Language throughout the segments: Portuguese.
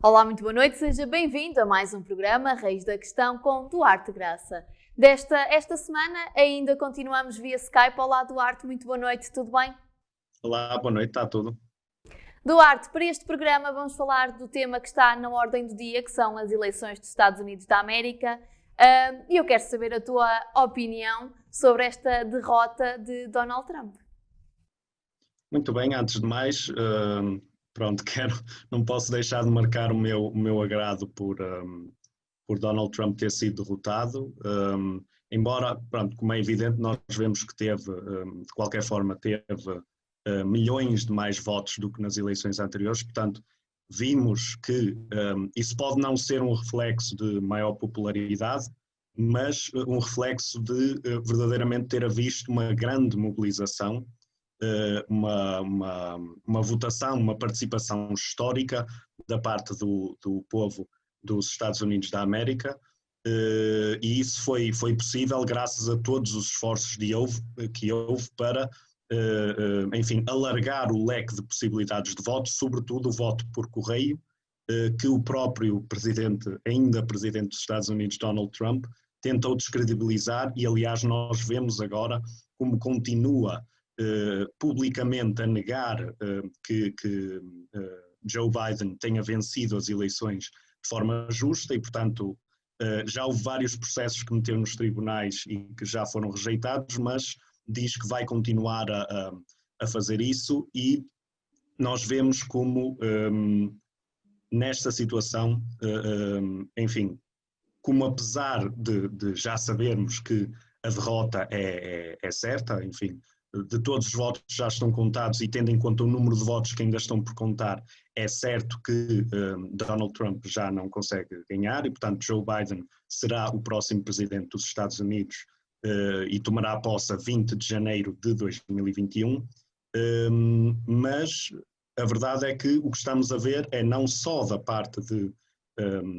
Olá, muito boa noite, seja bem-vindo a mais um programa Reis da Questão com Duarte Graça. Esta semana ainda continuamos via Skype. Olá Duarte, muito boa noite, tudo bem? Olá, boa noite, está tudo? Duarte, para este programa vamos falar do tema que está na ordem do dia, que são as eleições dos Estados Unidos da América. E eu quero saber a tua opinião sobre esta derrota de Donald Trump. Muito bem, antes de mais, pronto, não posso deixar de marcar o meu agrado por Donald Trump ter sido derrotado, embora, pronto, como é evidente, nós vemos que teve, de qualquer forma, milhões de mais votos do que nas eleições anteriores, portanto, vimos que isso pode não ser um reflexo de maior popularidade, mas um reflexo de verdadeiramente ter havido uma grande mobilização, uma votação, uma participação histórica da parte do povo dos Estados Unidos da América, e isso foi possível graças a todos os esforços que houve para, enfim, alargar o leque de possibilidades de voto, sobretudo o voto por correio, que o próprio ainda presidente dos Estados Unidos, Donald Trump, tentou descredibilizar, e aliás nós vemos agora como continua publicamente a negar que Joe Biden tenha vencido as eleições de forma justa e, portanto, já houve vários processos que meteu nos tribunais e que já foram rejeitados, mas diz que vai continuar a fazer isso, e nós vemos como nesta situação, enfim, como apesar de já sabermos que a derrota é certa, enfim, de todos os votos já estão contados e tendo em conta o número de votos que ainda estão por contar, é certo que Donald Trump já não consegue ganhar e, portanto, Joe Biden será o próximo presidente dos Estados Unidos e tomará posse a 20 de janeiro de 2021, mas a verdade é que o que estamos a ver é não só da parte de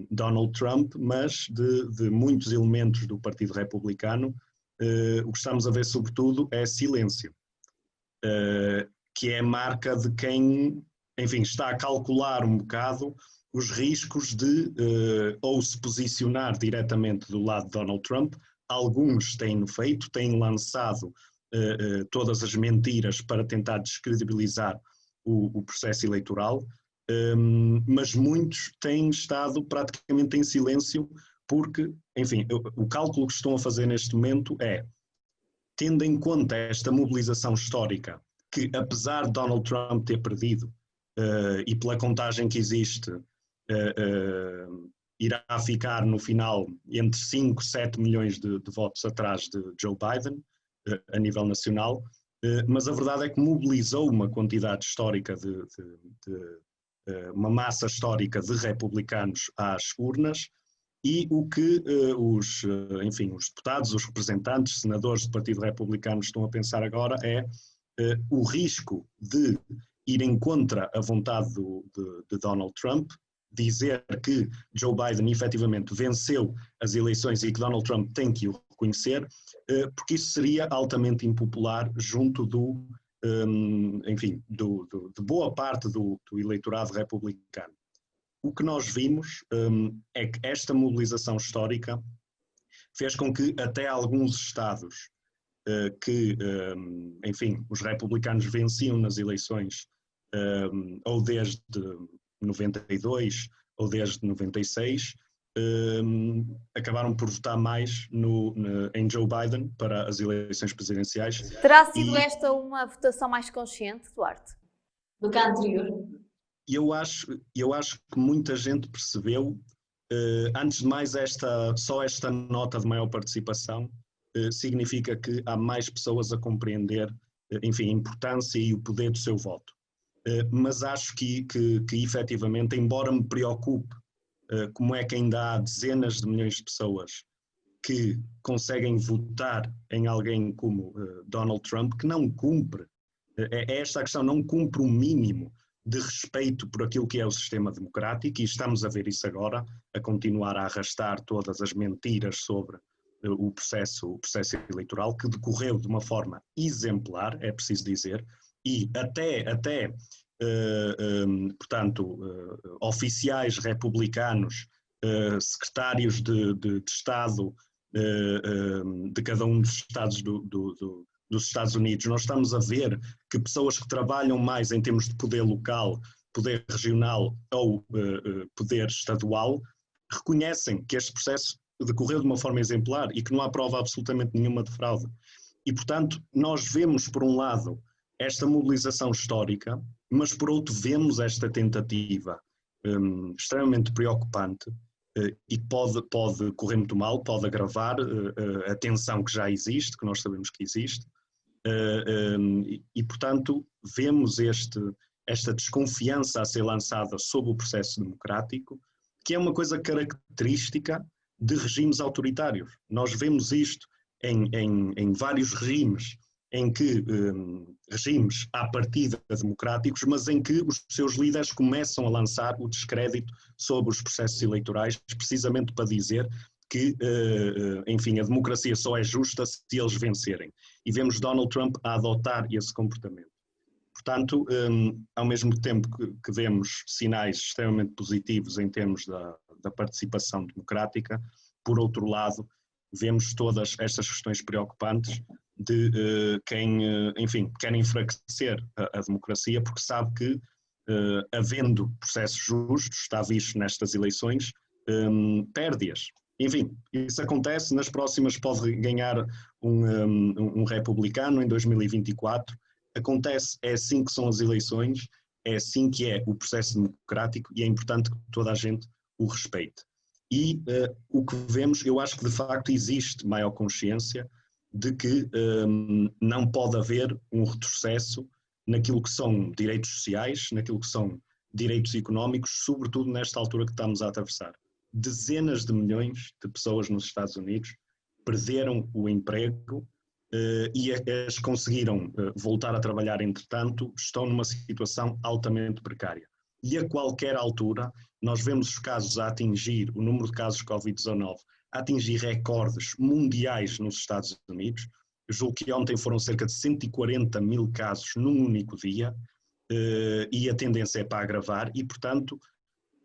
Donald Trump, mas de muitos elementos do Partido Republicano. O que estamos a ver, sobretudo, é silêncio, que é a marca de quem, enfim, está a calcular um bocado os riscos de ou se posicionar diretamente do lado de Donald Trump. Alguns têm feito, têm lançado todas as mentiras para tentar descredibilizar o processo eleitoral, mas muitos têm estado praticamente em silêncio porque, enfim, o cálculo que estão a fazer neste momento é, tendo em conta esta mobilização histórica, que apesar de Donald Trump ter perdido, e pela contagem que existe, irá ficar no final entre 5 e 7 milhões de votos atrás de Joe Biden, a nível nacional, mas a verdade é que mobilizou uma quantidade histórica uma massa histórica de republicanos às urnas, e o que enfim, os deputados, os representantes, senadores do Partido Republicano estão a pensar agora é o risco de irem contra a vontade de Donald Trump, dizer que Joe Biden efetivamente venceu as eleições e que Donald Trump tem que o reconhecer, porque isso seria altamente impopular junto enfim, de boa parte do eleitorado republicano. O que nós vimos é que esta mobilização histórica fez com que até alguns estados que, enfim, os republicanos venciam nas eleições ou desde 92 ou desde 96, acabaram por votar mais em Joe Biden para as eleições presidenciais. Terá sido esta uma votação mais consciente, Duarte, do que a anterior? Eu acho que muita gente percebeu, antes de mais, só esta nota de maior participação significa que há mais pessoas a compreender, enfim, a importância e o poder do seu voto. Mas acho que efetivamente, embora me preocupe como é que ainda há dezenas de milhões de pessoas que conseguem votar em alguém como Donald Trump, que não cumpre, é esta a questão, não cumpre o mínimo de respeito por aquilo que é o sistema democrático, e estamos a ver isso agora, a continuar a arrastar todas as mentiras sobre o processo eleitoral, que decorreu de uma forma exemplar, é preciso dizer, e até portanto, oficiais republicanos, secretários de Estado de cada um dos Estados dos Estados Unidos. Nós estamos a ver que pessoas que trabalham mais em termos de poder local, poder regional ou poder estadual, reconhecem que este processo decorreu de uma forma exemplar e que não há prova absolutamente nenhuma de fraude. E, portanto, nós vemos, por um lado, esta mobilização histórica, mas, por outro, vemos esta tentativa extremamente preocupante e pode correr muito mal, pode agravar a tensão que já existe, que nós sabemos que existe, e, portanto, vemos esta desconfiança a ser lançada sobre o processo democrático, que é uma coisa característica de regimes autoritários. Nós vemos isto em vários regimes, em que regimes à partida democráticos, mas em que os seus líderes começam a lançar o descrédito sobre os processos eleitorais, precisamente para dizer que, enfim, a democracia só é justa se eles vencerem. E vemos Donald Trump a adotar esse comportamento. Portanto, ao mesmo tempo que vemos sinais extremamente positivos em termos da participação democrática, por outro lado, vemos todas estas questões preocupantes de quem, enfim, quer enfraquecer a democracia, porque sabe que, havendo processos justos, está visto nestas eleições, perde-as. Enfim, isso acontece, nas próximas pode ganhar um republicano em 2024, acontece, é assim que são as eleições, é assim que é o processo democrático e é importante que toda a gente o respeite. E o que vemos, eu acho que de facto existe maior consciência de que não pode haver um retrocesso naquilo que são direitos sociais, naquilo que são direitos económicos, sobretudo nesta altura que estamos a atravessar. Dezenas de milhões de pessoas nos Estados Unidos perderam o emprego e as conseguiram voltar a trabalhar, entretanto, estão numa situação altamente precária. E a qualquer altura, nós vemos os casos a atingir, o número de casos de Covid-19, a atingir recordes mundiais nos Estados Unidos. Eu julgo que ontem foram cerca de 140 mil casos num único dia, e a tendência é para agravar, e, portanto,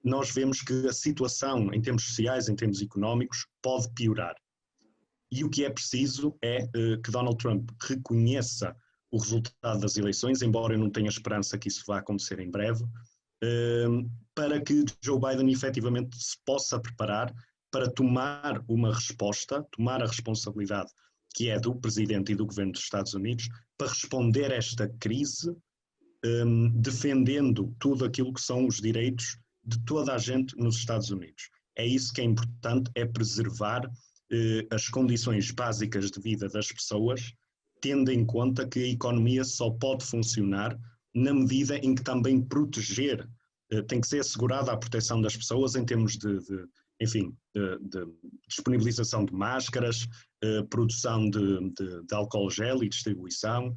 nós vemos que a situação, em termos sociais, em termos económicos, pode piorar. E o que é preciso é que Donald Trump reconheça o resultado das eleições, embora eu não tenha esperança que isso vá acontecer em breve, para que Joe Biden efetivamente se possa preparar para tomar uma resposta, tomar a responsabilidade que é do Presidente e do Governo dos Estados Unidos, para responder a esta crise, defendendo tudo aquilo que são os direitos de toda a gente nos Estados Unidos. É isso que é importante, é preservar as condições básicas de vida das pessoas, tendo em conta que a economia só pode funcionar na medida em que também proteger, tem que ser assegurada a proteção das pessoas em termos de disponibilização de máscaras, produção de álcool gel e distribuição,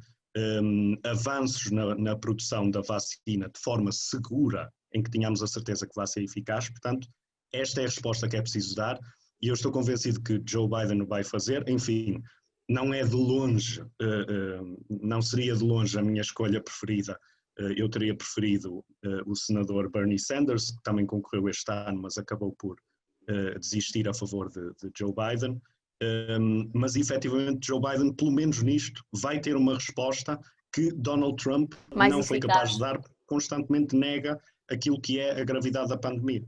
avanços na produção da vacina de forma segura, em que tenhamos a certeza que vai ser eficaz. Portanto, esta é a resposta que é preciso dar e eu estou convencido que Joe Biden o vai fazer. Enfim, não é de longe, não seria de longe a minha escolha preferida. Eu teria preferido o senador Bernie Sanders, que também concorreu este ano, mas acabou por desistir a favor de Joe Biden. Mas efetivamente Joe Biden, pelo menos nisto, vai ter uma resposta que Donald Trump mais não eficaz. foi capaz de dar, porque constantemente nega aquilo que é a gravidade da pandemia.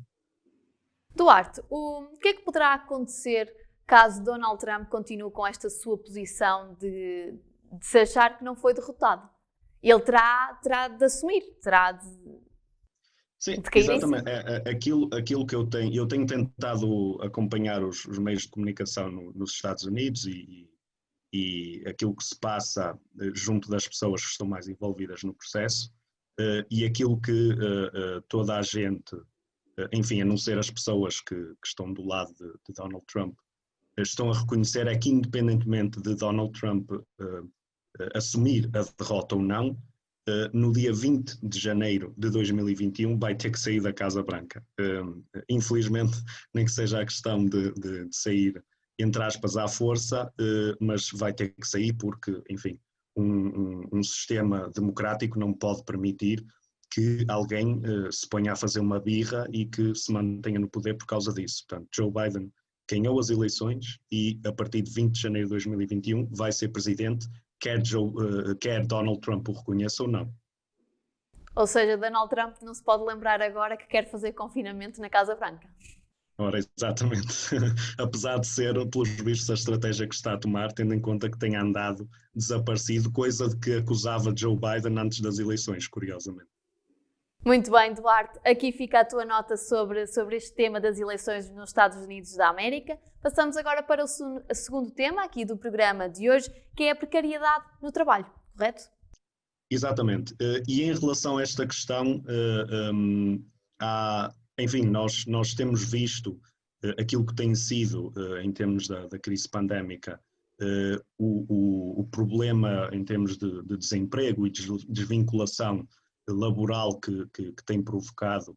Duarte, o que é que poderá acontecer caso Donald Trump continue com esta sua posição de se achar que não foi derrotado? Ele terá de assumir, terá de... Sim, exatamente. Aquilo que eu tenho tentado acompanhar os meios de comunicação nos Estados Unidos e aquilo que se passa junto das pessoas que estão mais envolvidas no processo, e aquilo que toda a gente, enfim, a não ser as pessoas que estão do lado de Donald Trump, estão a reconhecer é que, independentemente de Donald Trump assumir a derrota ou não, no dia 20 de janeiro de 2021 vai ter que sair da Casa Branca. Infelizmente, nem que seja a questão de sair, entre aspas, à força, mas vai ter que sair porque, enfim, um sistema democrático não pode permitir que alguém se ponha a fazer uma birra e que se mantenha no poder por causa disso. Portanto, Joe Biden ganhou as eleições e a partir de 20 de janeiro de 2021 vai ser presidente, quer Donald Trump o reconheça ou não. Ou seja, Donald Trump não se pode lembrar agora que quer fazer confinamento na Casa Branca. Ora, exatamente. Apesar de ser, pelos vistos, a estratégia que está a tomar, tendo em conta que tem andado desaparecido, coisa de que acusava Joe Biden antes das eleições, curiosamente. Muito bem, Duarte. Aqui fica a tua nota sobre este tema das eleições nos Estados Unidos da América. Passamos agora para o segundo tema aqui do programa de hoje, que é a precariedade no trabalho, correto? Exatamente. E em relação a esta questão, enfim, nós temos visto aquilo que tem sido, em termos da crise pandémica, o problema em termos de desemprego e desvinculação laboral que tem provocado,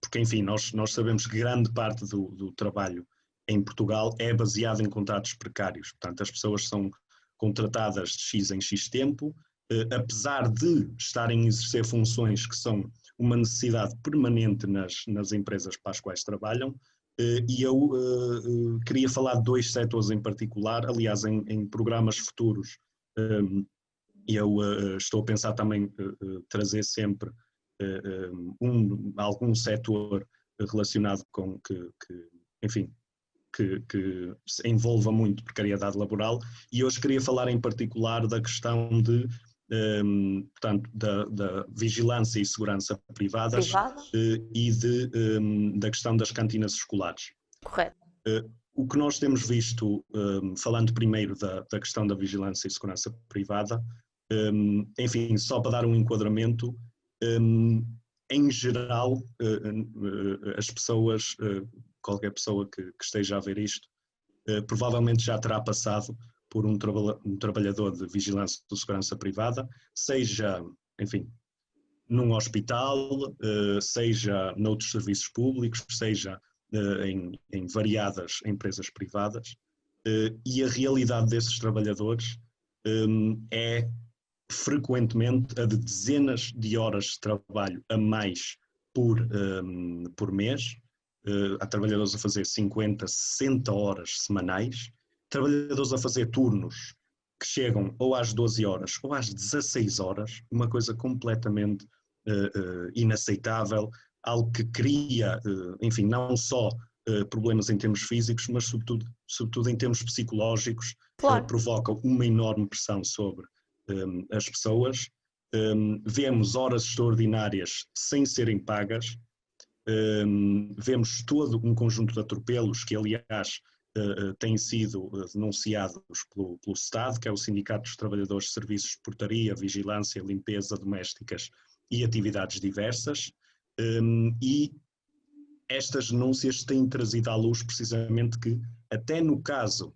porque, enfim, nós sabemos que grande parte do trabalho em Portugal é baseado em contratos precários. Portanto, as pessoas são contratadas de X em X tempo, apesar de estarem a exercer funções que são uma necessidade permanente nas empresas para as quais trabalham, e eu queria falar de dois setores em particular, aliás, em programas futuros, eu estou a pensar também trazer sempre algum setor relacionado com enfim, que se envolva muito precariedade laboral, e hoje queria falar em particular da questão portanto, da vigilância e segurança privadas e da questão das cantinas escolares. Correto. O que nós temos visto, falando primeiro da questão da vigilância e segurança privada, enfim, só para dar um enquadramento, em geral, as pessoas, qualquer pessoa que esteja a ver isto, provavelmente já terá passado por um trabalhador de vigilância de segurança privada, seja, enfim, num hospital, seja noutros serviços públicos, seja em variadas empresas privadas, e a realidade desses trabalhadores é frequentemente a de dezenas de horas de trabalho a mais por mês. Há trabalhadores a fazer 50, 60 horas semanais, trabalhadores a fazer turnos que chegam ou às 12 horas ou às 16 horas, uma coisa completamente inaceitável, algo que cria, enfim, não só problemas em termos físicos, mas sobretudo em termos psicológicos, Claro. provoca uma enorme pressão sobre as pessoas. Vemos horas extraordinárias sem serem pagas, vemos todo um conjunto de atropelos que, aliás, têm sido denunciados pelo Estado, que é o Sindicato dos Trabalhadores de Serviços de Portaria, Vigilância, Limpeza Domésticas e Atividades Diversas, e estas denúncias têm trazido à luz precisamente que, até no caso,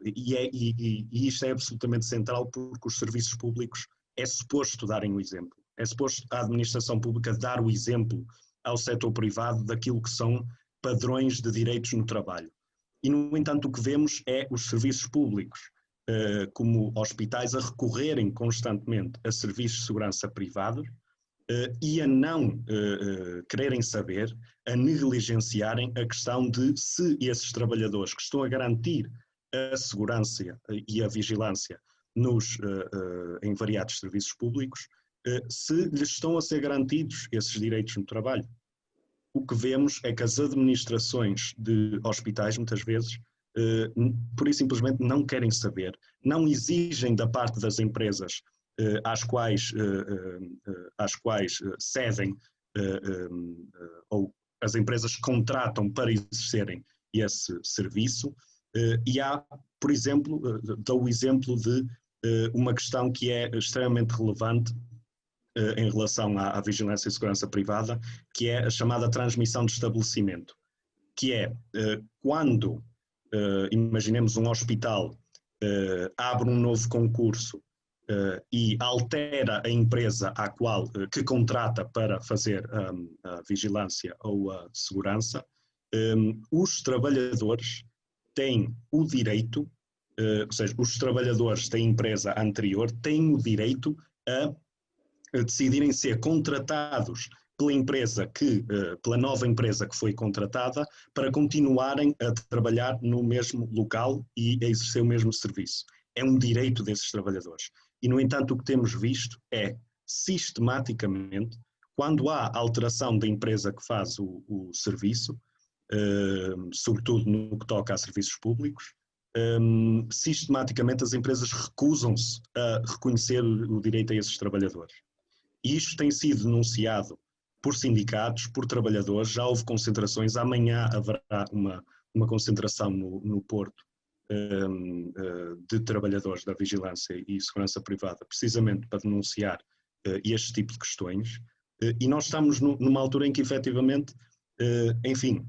e isto é absolutamente central, porque os serviços públicos é suposto darem o exemplo, é suposto a administração pública dar o exemplo ao setor privado daquilo que são padrões de direitos no trabalho. E, no entanto, o que vemos é os serviços públicos, como hospitais, a recorrerem constantemente a serviços de segurança privados e a não quererem saber, a negligenciarem a questão de se esses trabalhadores que estão a garantir a segurança e a vigilância em variados serviços públicos, se lhes estão a ser garantidos esses direitos no trabalho. O que vemos é que as administrações de hospitais, muitas vezes, pura e simplesmente não querem saber, não exigem da parte das empresas às quais cedem ou as empresas contratam para exercerem esse serviço, e há, por exemplo, dou o exemplo de uma questão que é extremamente relevante em relação à vigilância e segurança privada, que é a chamada transmissão de estabelecimento, que é quando, imaginemos um hospital, abre um novo concurso e altera a empresa que contrata para fazer a vigilância ou a segurança, os trabalhadores têm o direito, ou seja, os trabalhadores da empresa anterior têm o direito a decidirem ser contratados pela nova empresa que foi contratada, para continuarem a trabalhar no mesmo local e a exercer o mesmo serviço. É um direito desses trabalhadores. E, no entanto, o que temos visto é, sistematicamente, quando há alteração da empresa que faz o serviço, sobretudo no que toca a serviços públicos, sistematicamente as empresas recusam-se a reconhecer o direito a esses trabalhadores. E isto tem sido denunciado por sindicatos, por trabalhadores, já houve concentrações, amanhã haverá uma concentração no Porto de trabalhadores da vigilância e segurança privada, precisamente para denunciar este tipo de questões, e nós estamos numa altura em que efetivamente, enfim,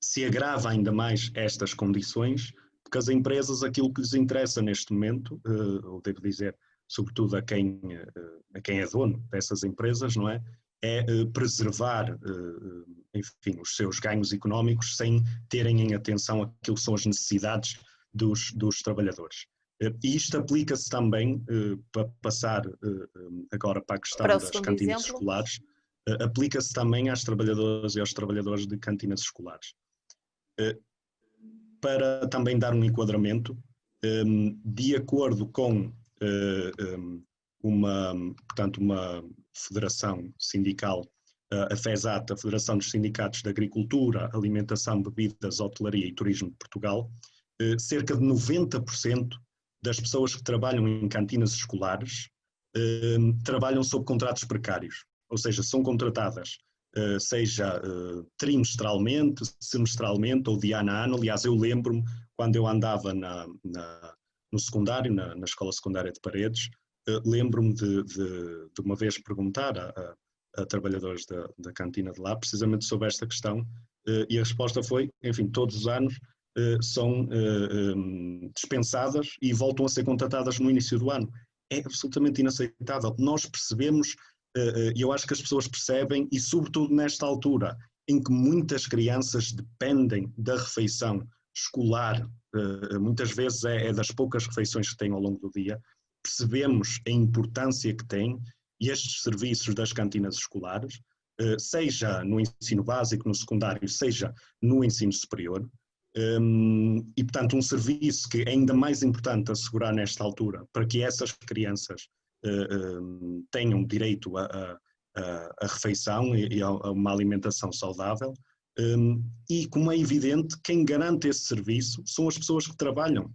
se agrava ainda mais estas condições, porque as empresas, aquilo que lhes interessa neste momento, ou devo dizer, sobretudo a quem é dono dessas empresas, não é? É preservar, enfim, os seus ganhos económicos sem terem em atenção aquilo que são as necessidades dos trabalhadores. E isto aplica-se também, para passar agora para a questão das cantinas escolares, aplica-se também às trabalhadoras e aos trabalhadores de cantinas escolares. Para também dar um enquadramento, de acordo com portanto, uma federação sindical, a FESAT, a Federação dos Sindicatos de Agricultura, Alimentação, Bebidas, Hotelaria e Turismo de Portugal, cerca de 90% das pessoas que trabalham em cantinas escolares trabalham sob contratos precários, ou seja, são contratadas seja trimestralmente, semestralmente ou de ano a ano. Aliás, eu lembro-me, quando eu andava no secundário, na escola secundária de Paredes, lembro-me de uma vez perguntar a trabalhadores da cantina de lá, precisamente sobre esta questão, e a resposta foi, enfim, todos os anos são dispensadas e voltam a ser contratadas no início do ano. É absolutamente inaceitável. Nós percebemos, e eu acho que as pessoas percebem, e sobretudo nesta altura, em que muitas crianças dependem da refeição escolar, muitas vezes é das poucas refeições que têm ao longo do dia, percebemos a importância que têm estes serviços das cantinas escolares, seja no ensino básico, no secundário, seja no ensino superior, e portanto um serviço que é ainda mais importante assegurar nesta altura, para que essas crianças tenham direito a refeição e a uma alimentação saudável, e como é evidente, quem garante esse serviço são as pessoas que trabalham,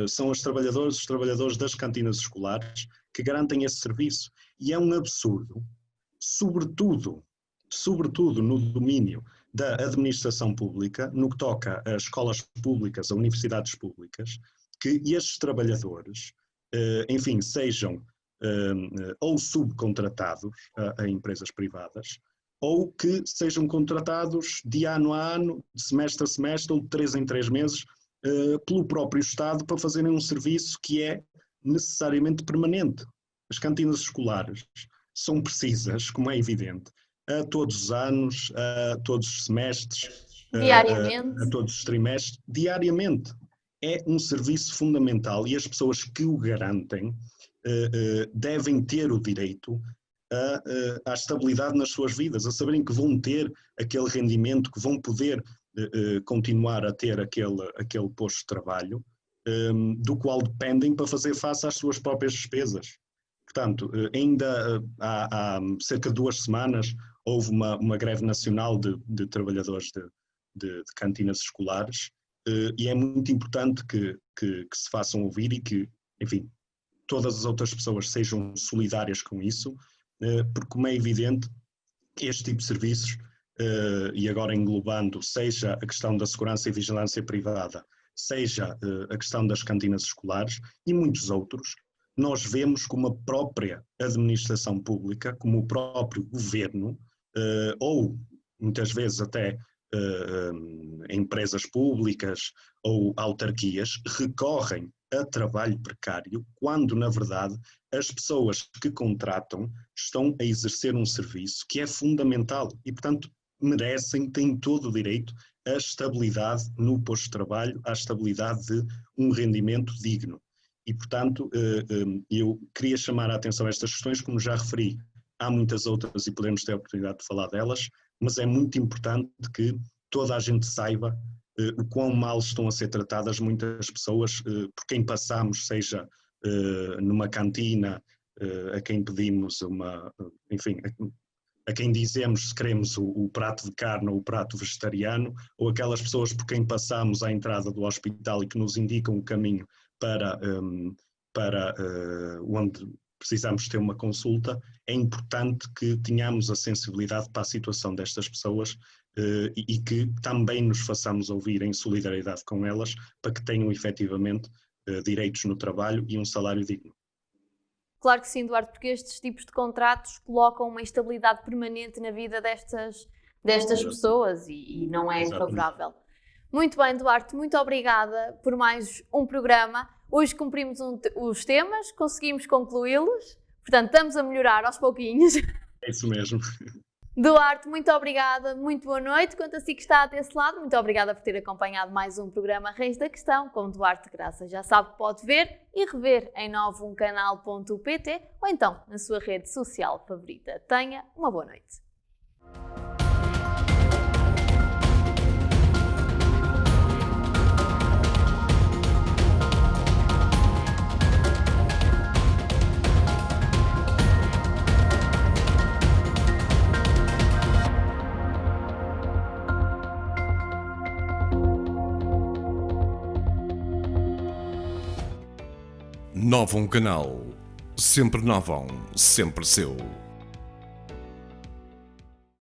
são os trabalhadores das cantinas escolares que garantem esse serviço, e é um absurdo, sobretudo no domínio da administração pública, no que toca a escolas públicas, a universidades públicas, que estes trabalhadores, enfim, sejam ou subcontratados a empresas privadas, ou que sejam contratados de ano a ano, de semestre a semestre, ou de 3 em 3 meses, pelo próprio Estado, para fazerem um serviço que é necessariamente permanente. As cantinas escolares são precisas, como é evidente, a todos os anos, a todos os semestres, diariamente, a todos os trimestres, diariamente. É um serviço fundamental e as pessoas que o garantem devem ter o direito à estabilidade nas suas vidas, a saberem que vão ter aquele rendimento, que vão poder continuar a ter aquele posto de trabalho, do qual dependem para fazer face às suas próprias despesas. Portanto, ainda há cerca de 2 semanas houve uma greve nacional de trabalhadores de cantinas escolares, e é muito importante que se façam ouvir e que, enfim, todas as outras pessoas sejam solidárias com isso, porque, como é evidente, este tipo de serviços, e agora englobando, seja a questão da segurança e vigilância privada, seja a questão das cantinas escolares e muitos outros, nós vemos como a própria administração pública, como o próprio governo, ou muitas vezes até empresas públicas ou autarquias, recorrem a trabalho precário, quando na verdade as pessoas que contratam estão a exercer um serviço que é fundamental e, portanto, têm todo o direito à estabilidade no posto de trabalho, à estabilidade de um rendimento digno. E, portanto, eu queria chamar a atenção a estas questões, como já referi, há muitas outras e podemos ter a oportunidade de falar delas, mas é muito importante que toda a gente saiba o quão mal estão a ser tratadas muitas pessoas por quem passamos, seja numa cantina, a quem pedimos enfim, a quem dizemos se queremos o prato de carne ou o prato vegetariano, ou aquelas pessoas por quem passamos à entrada do hospital e que nos indicam o caminho para onde precisamos ter uma consulta. É importante que tenhamos a sensibilidade para a situação destas pessoas e que também nos façamos ouvir em solidariedade com elas, para que tenham efetivamente direitos no trabalho e um salário digno. Claro que sim, Duarte, porque estes tipos de contratos colocam uma instabilidade permanente na vida destas pessoas e não é favorável. Muito bem, Duarte, muito obrigada por mais um programa. Hoje cumprimos os temas, conseguimos concluí-los, portanto estamos a melhorar aos pouquinhos. É isso mesmo. Duarte, muito obrigada, muito boa noite. Quanto a si que está desse lado, muito obrigada por ter acompanhado mais um programa Reis da Questão com Duarte Graça. Já sabe que pode ver e rever em 91canal.pt ou então na sua rede social favorita. Tenha uma boa noite. Novum Canal. Sempre novão, sempre seu.